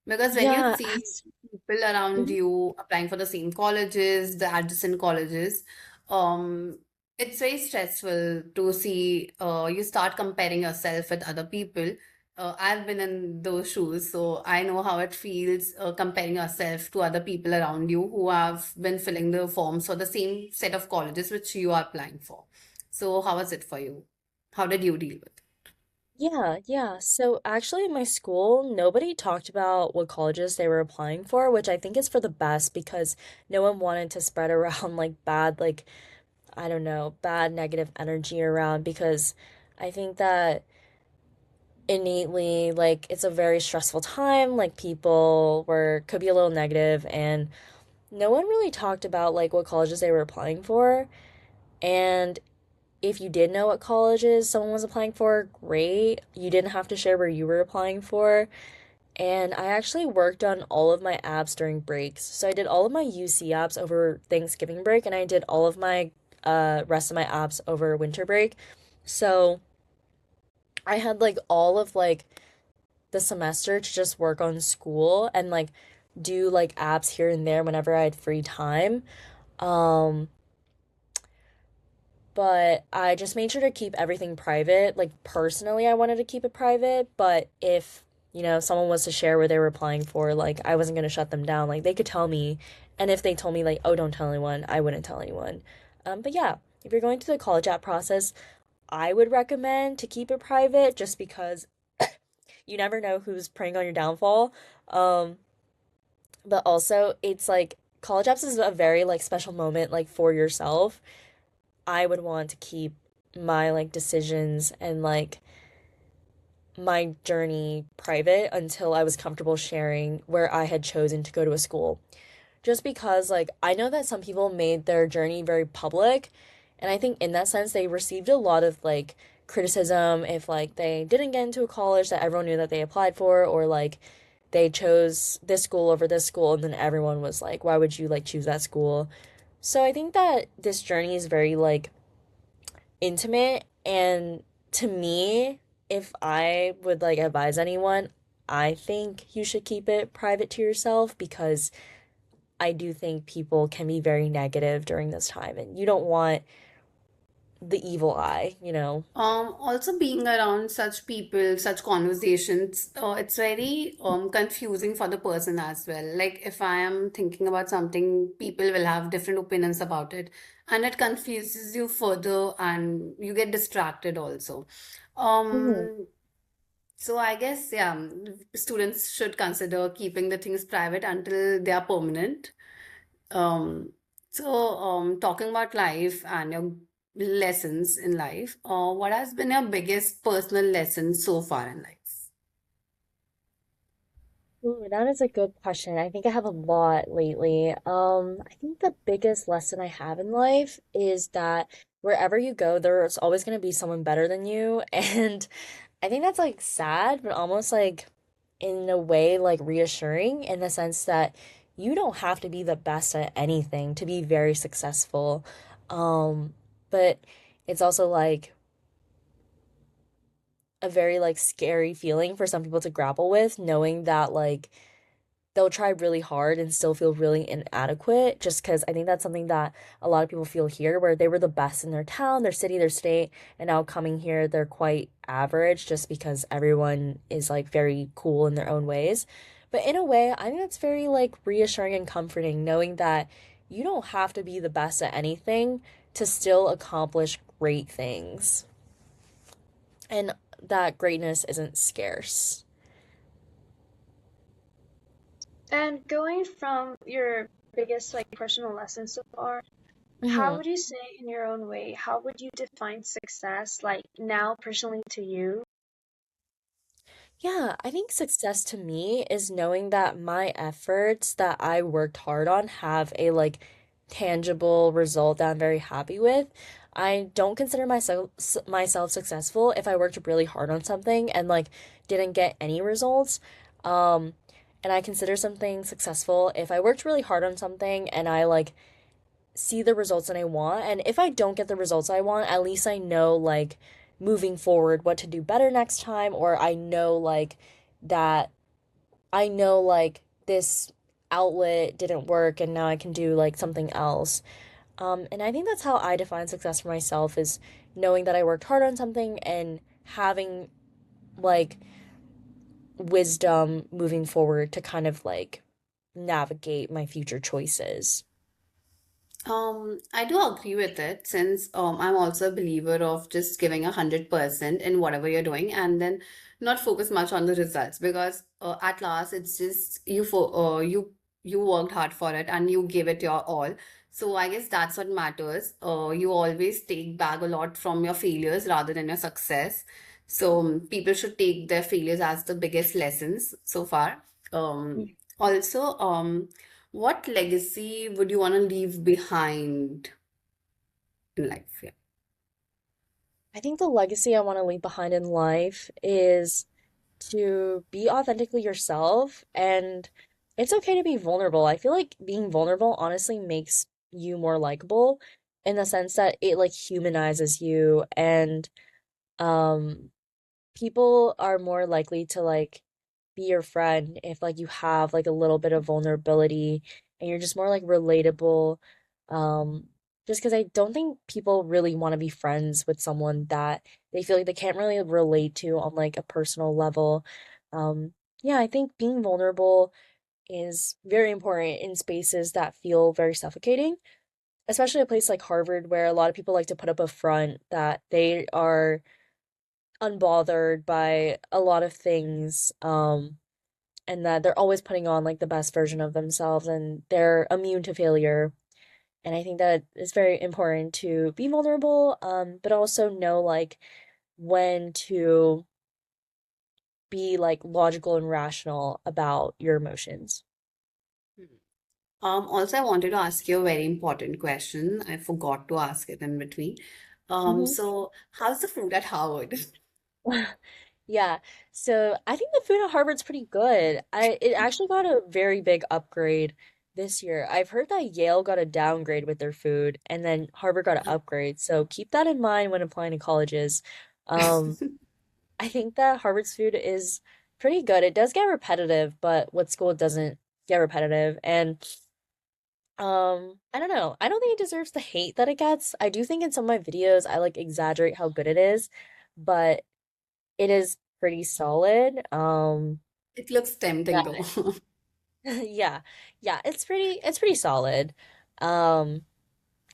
Because when you Yeah. see people around Mhm. you applying for the same colleges, the adjacent colleges, um, it's very stressful to see you start comparing yourself with other people. I've been in those shoes, so I know how it feels comparing yourself to other people around you who have been filling the forms for the same set of colleges which you are applying for. So, how was it for you? How did you deal with it? Yeah, yeah. So actually in my school, nobody talked about what colleges they were applying for, which I think is for the best because no one wanted to spread around like bad, like, I don't know, bad negative energy around because I think that innately, like, it's a very stressful time. Like, people were, could be a little negative, and no one really talked about like what colleges they were applying for. And if you did know what colleges someone was applying for, great. You didn't have to share where you were applying for. And I actually worked on all of my apps during breaks. So I did all of my UC apps over Thanksgiving break, and I did all of my rest of my apps over winter break. So I had like all of like the semester to just work on school and like do like apps here and there whenever I had free time. Um, but I just made sure to keep everything private. Like personally, I wanted to keep it private, but if, someone was to share where they were applying for, like I wasn't gonna shut them down. Like they could tell me, and if they told me like, "Oh, don't tell anyone," I wouldn't tell anyone. But yeah, if you're going through the college app process, I would recommend to keep it private just because you never know who's preying on your downfall. Um, but also it's like college apps is a very like special moment like for yourself. I would want to keep my like decisions and like my journey private until I was comfortable sharing where I had chosen to go to a school. Just because like I know that some people made their journey very public, and I think in that sense they received a lot of like criticism if like they didn't get into a college that everyone knew that they applied for, or like they chose this school over this school and then everyone was like, why would you like choose that school? So I think that this journey is very like intimate, and to me, if I would like advise anyone, I think you should keep it private to yourself, because I do think people can be very negative during this time and you don't want the evil eye, you know? Also being around such people, such conversations, it's very confusing for the person as well. Like if I am thinking about something, people will have different opinions about it, and it confuses you further, and you get distracted also. Mhm. Um, so I guess yeah, students should consider keeping the things private until they are permanent. Um, Talking about life and your lessons in life, what has been your biggest personal lesson so far in life? Ooh, that is a good question. I think I have a lot lately. I think the biggest lesson I have in life is that wherever you go, there's always going to be someone better than you. And I think that's like sad, but almost like in a way like reassuring, in the sense that you don't have to be the best at anything to be very successful. Um, but it's also like a very like scary feeling for some people to grapple with, knowing that like they'll try really hard and still feel really inadequate, just because I think that's something that a lot of people feel here, where they were the best in their town, their city, their state, and now coming here they're quite average just because everyone is like very cool in their own ways. But in a way, I think that's very like reassuring and comforting, knowing that you don't have to be the best at anything to still accomplish great things, and that greatness isn't scarce. And going from your biggest like personal lesson so far, how Mhm. would you say in your own way, how would you define success like now personally to you? Yeah, I think success to me is knowing that my efforts that I worked hard on have a like tangible result that I'm very happy with. I don't consider myself successful if I worked really hard on something and like didn't get any results. Um, and I consider something successful if I worked really hard on something and I like see the results that I want. And if I don't get the results I want, at least I know like moving forward what to do better next time, or I know like that I know like this outlet didn't work and now I can do like something else. And I think that's how I define success for myself, is knowing that I worked hard on something and having like wisdom moving forward to kind of like navigate my future choices. I do agree with it, since I'm also a believer of just giving 100% in whatever you're doing, and then not focus much on the results, because at last it's just you worked hard for it and you gave it your all. So I guess that's what matters. You always take back a lot from your failures rather than your success. So people should take their failures as the biggest lessons so far. Also, what legacy would you want to leave behind in life? Yeah. I think the legacy I want to leave behind in life is to be authentically yourself, and it's okay to be vulnerable. I feel like being vulnerable honestly makes you more likable, in the sense that it like humanizes you, and um people are more likely to like be your friend if like you have like a little bit of vulnerability and you're just more like relatable. Um, just because I don't think people really want to be friends with someone that they feel like they can't really relate to on like a personal level. Um, yeah, I think being vulnerable is very important in spaces that feel very suffocating, especially a place like Harvard, where a lot of people like to put up a front that they are unbothered by a lot of things, and that they're always putting on like the best version of themselves and they're immune to failure. And I think that it's very important to be vulnerable, but also know like when to be like logical and rational about your emotions. Also, I wanted to ask you a very important question. I forgot to ask it in between. Hmm. So how's the food at Harvard? Yeah. So I think the food at Harvard's pretty good. It actually got a very big upgrade this year. I've heard that Yale got a downgrade with their food and then Harvard got an upgrade. So keep that in mind when applying to colleges. Um, I think that Harvard's food is pretty good. It does get repetitive, but what school doesn't get repetitive? And I don't know. I don't think it deserves the hate that it gets. I do think in some of my videos I like exaggerate how good it is, but it is pretty solid. It looks Yeah. tempting though. Yeah. Yeah, it's pretty solid. Um,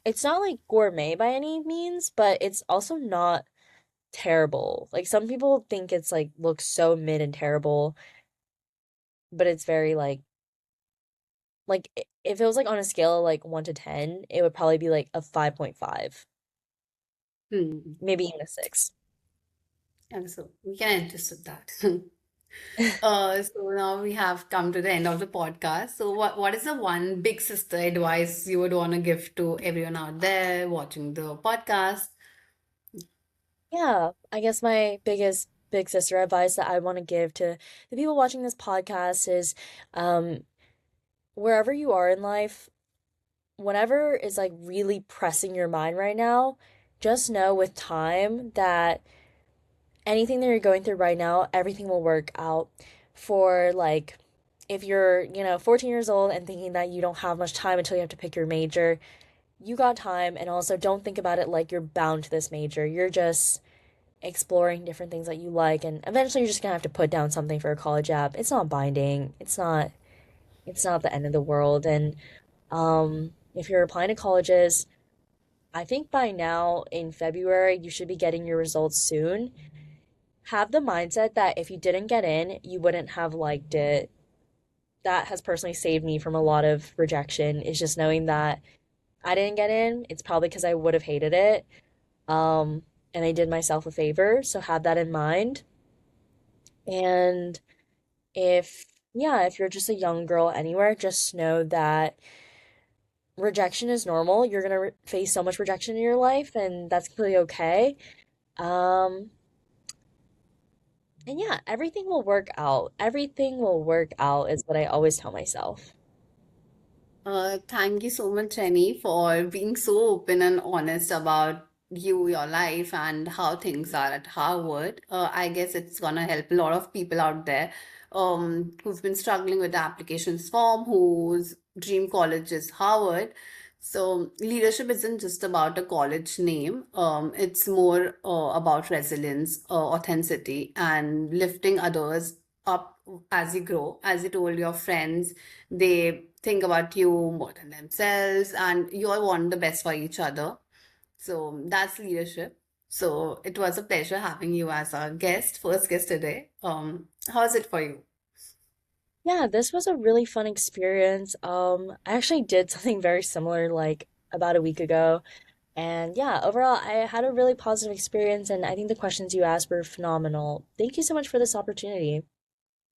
it's not like gourmet by any means, but it's also not terrible. Like some people think it's like looks so mid and terrible, but it's very if it was like on a scale of like 1 to 10, it would probably be like a 5.5, Hmm. maybe even a 6. And so we can adjust with that. So now we have come to the end of the podcast. So what is the one big sister advice you would want to give to everyone out there watching the podcast? Yeah, I guess my biggest big sister advice that I want to give to the people watching this podcast is um wherever you are in life, whatever is like really pressing your mind right now, just know with time that anything that you're going through right now, everything will work out. For like, if you're, 14 years old and thinking that you don't have much time until you have to pick your major, you got time. And also, don't think about it like you're bound to this major. You're just exploring different things that you like, and eventually you're just gonna have to put down something for a college app. It's not binding. It's not the end of the world. And if you're applying to colleges, I think by now in February you should be getting your results soon. Have the mindset that if you didn't get in, you wouldn't have liked it. That has personally saved me from a lot of rejection, is just knowing that I didn't get in. It's probably because I would have hated it. Um, and I did myself a favor. So have that in mind. And if, yeah, if you're just a young girl anywhere, just know that rejection is normal. You're gonna face so much rejection in your life, and that's completely okay. Um, and yeah, everything will work out. Everything will work out is what I always tell myself. Thank you so much, Jenny, for being so open and honest about you, your life, and how things are at Harvard. I guess it's gonna help a lot of people out there who've been struggling with the applications form, whose dream college is Harvard. So leadership isn't just about a college name. It's more about resilience, authenticity, and lifting others up as you grow. As you told your friends, they think about you more than themselves, and you all want the best for each other. So that's leadership. So it was a pleasure having you as our guest, first guest today. How's it for you? Yeah, this was a really fun experience. I actually did something very similar like about a week ago. And yeah, overall, I had a really positive experience, and I think the questions you asked were phenomenal. Thank you so much for this opportunity.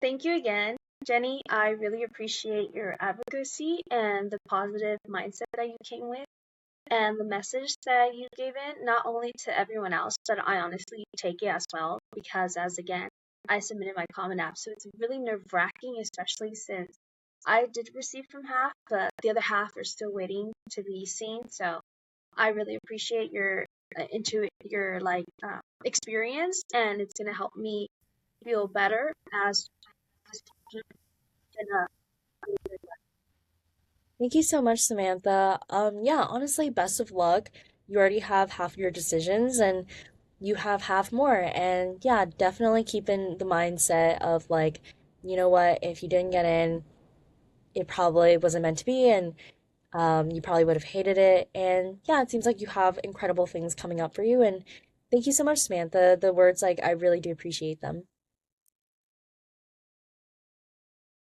Thank you again, Jenny. I really appreciate your advocacy and the positive mindset that you came with and the message that you gave in, not only to everyone else, but I honestly take it as well because, as again, I submitted my Common App. So it's really nerve wracking, especially since I did receive from half, but the other half are still waiting to be seen. So I really appreciate your into your experience, and it's gonna help me feel better as in a Thank you so much, Samantha. Yeah, honestly, best of luck. You already have half your decisions and you have half more. And yeah, definitely keep in the mindset of like, you know what, if you didn't get in, it probably wasn't meant to be, and you probably would have hated it. And yeah, it seems like you have incredible things coming up for you. And thank you so much, Samantha. The words, like, I really do appreciate them.